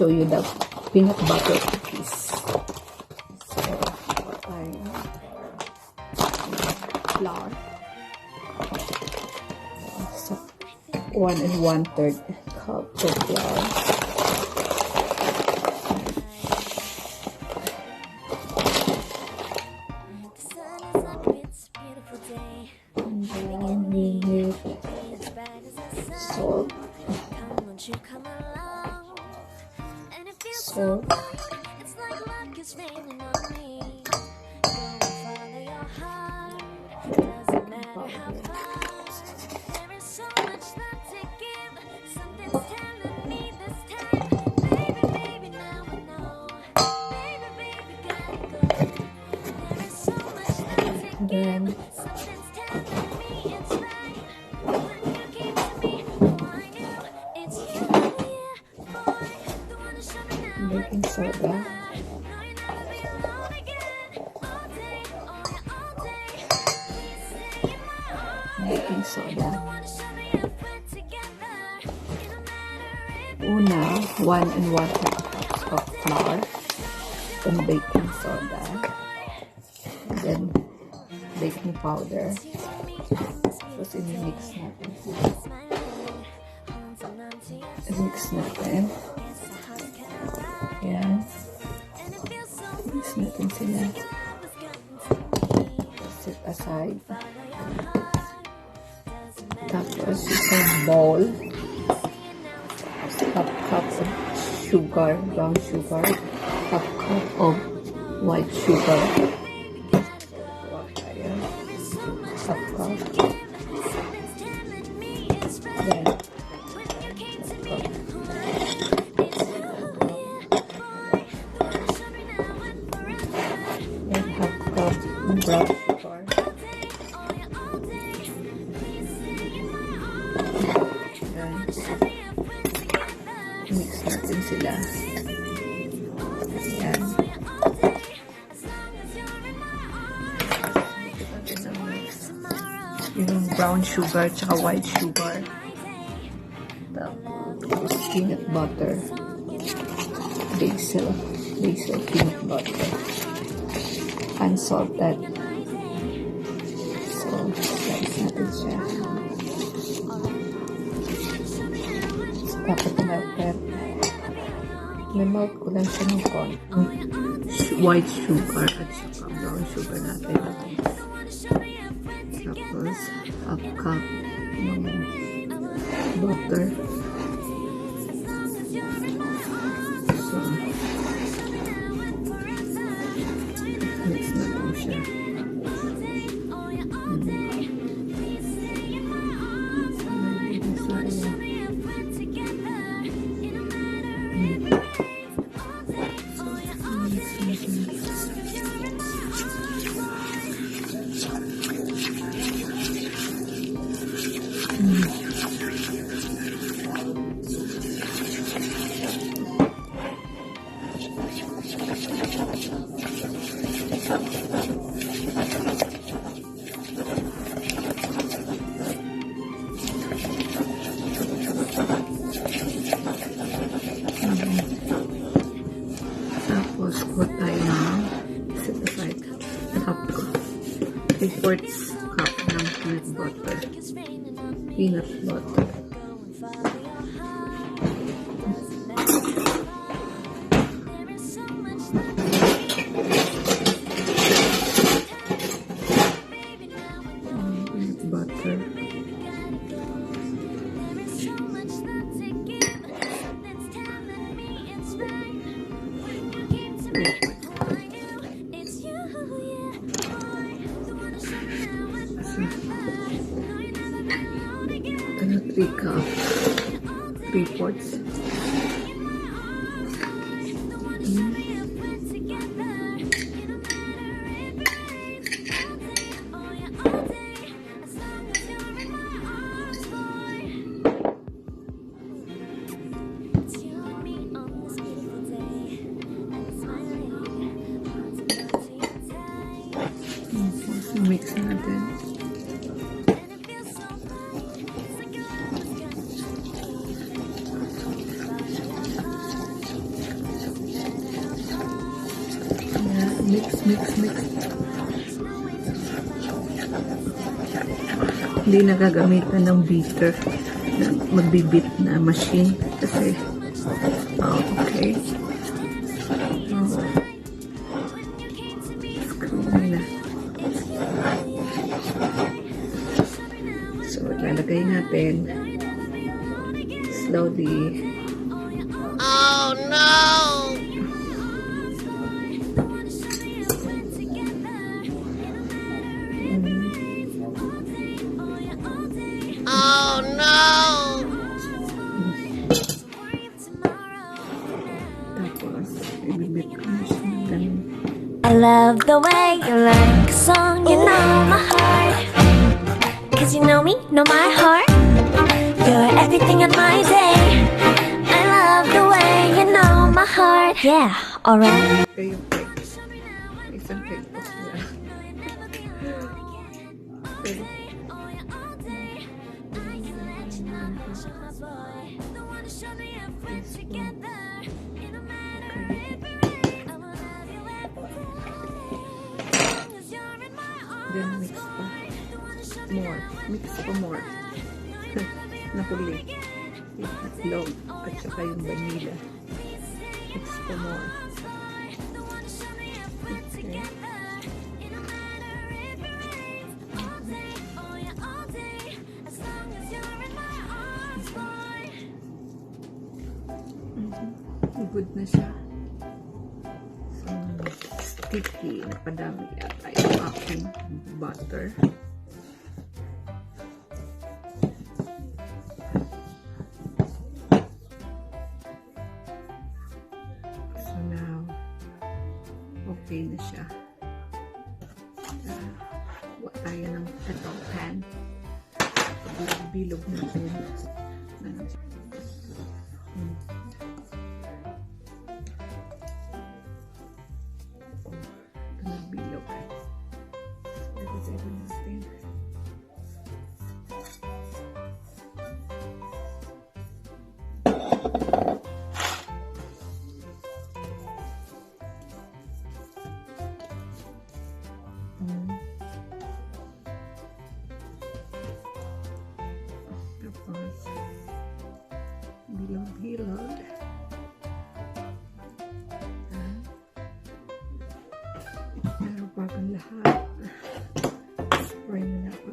show you the peanut butter cookies. So, flour. So, 1 1/3 cup of flour. Salt. Salt. Then baking soda, baking soda, una 1 1/4 cups of flour, then baking soda, then baking powder. Tapos i-mix natin. I-mix natin. Ayan. Mix natin sila. Set aside. Tapos isang bowl. Half cup of sugar, brown sugar. Half cup of white sugar. Half cup. Then half cup brown sugar. Then mix natin sila. Ayan. Yung brown sugar tsaka white sugar. Tapos peanut butter. Basil peanut butter. Unsalted. So, slice natin siya. Dapat na-melt ko lang siya ng white sugar at saka brown sugar natin. Tapos, half cup ng butter. So, mix natin siya. Tapos, put tayo ng set aside half cup. 3/4 cup ng peanut butter. Peanut butter. Butter. Ano, 3 cups. 3/4. Mix natin. Mix. Hindi na gagamitan ng beater na magbibit na machine kasi okay. Screw na. So, lalagay natin slowly. Oh no! Oh no! Tapos, ibibit ko na siya ng ganun. I love the way you like a song, you know my heart. Cause you know me, know my heart. You're everything in my day. I love the way you know my heart. Yeah, alright. Ito yung cake. Isang cake po sila. Then mix pa. More. Mix pa more. Nahuli. Yung itlog at saka yung vanilla. Mix pa more. Okay. Good na siya. So, sticky. Napadami yata yung aking butter. So now, okay na siya. Huwag tayo ng itong pan. Bilog natin. Bilog. Lagay natin. Tapos, bilog-bilog. Pero bagang lahat, spray na ako.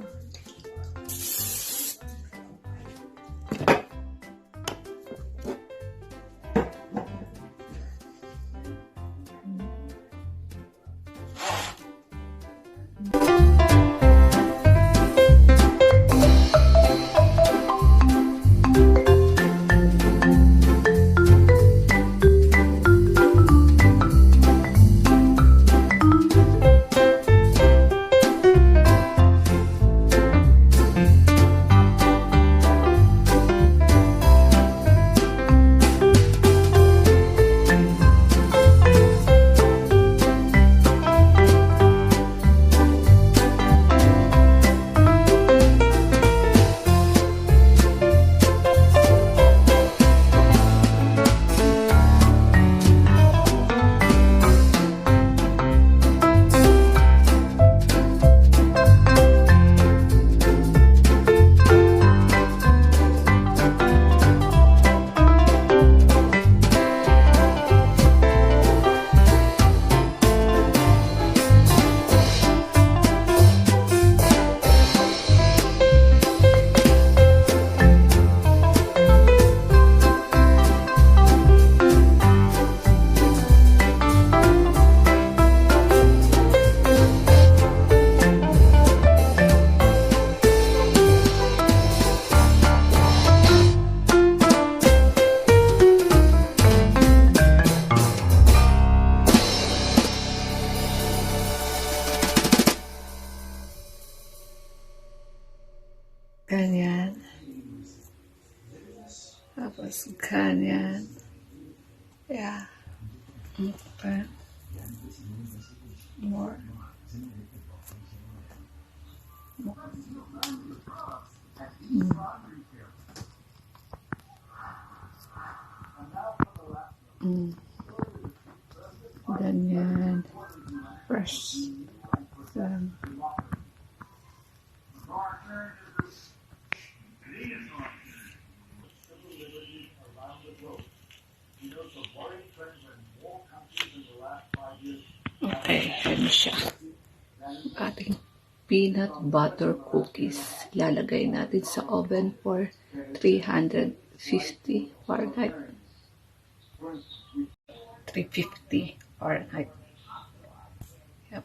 Ganyan. Tapos ganyan. Yeah. Okay. More. Ganyan. Mars. Okay, yan siya. Ating peanut butter cookies. Lalagay natin sa oven for 350 Fahrenheit. 350 Fahrenheit. Yep.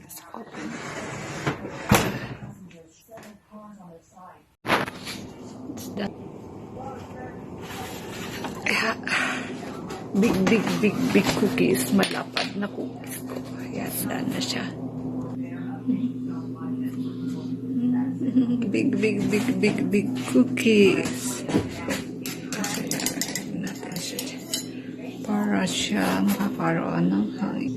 Let's open. It's done. Big cookies. Malapad na cookies ko. Ayan, done na siya. Big cookies. Natin siya. Para siya makakaroon ng hangin.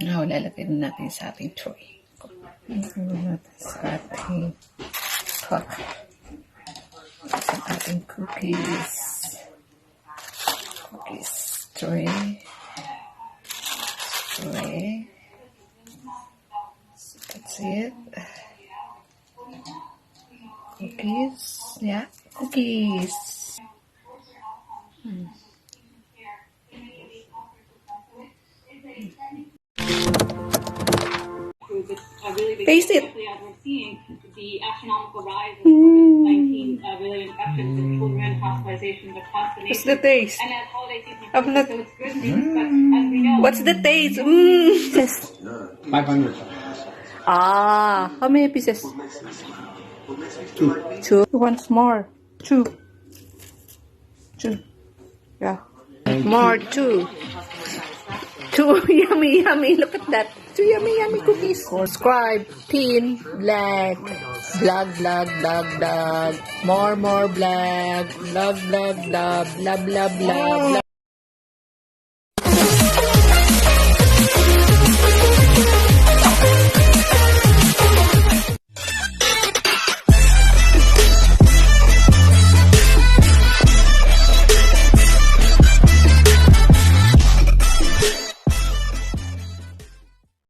Now, lalagay na natin sa ating tray. Lalagay natin sa ating cup. Sa ating cookies. Cookies tray. That's it. Cookies. Yeah, cookies. Taste it. The astronomical rise of COVID-19 related infections in children, hospitalizations across the What's nation. the taste? And as holiday season I'm not- approaches, so it's good news, but as we know, What's the taste? Yes. 500. Ah, how many pieces? Two. Once more. Two. Yeah. More, two. Two yummy. Look at that. Two yummy cookies. Subscribe. Pin. Black. Blog. More. Blog. Love. Blah.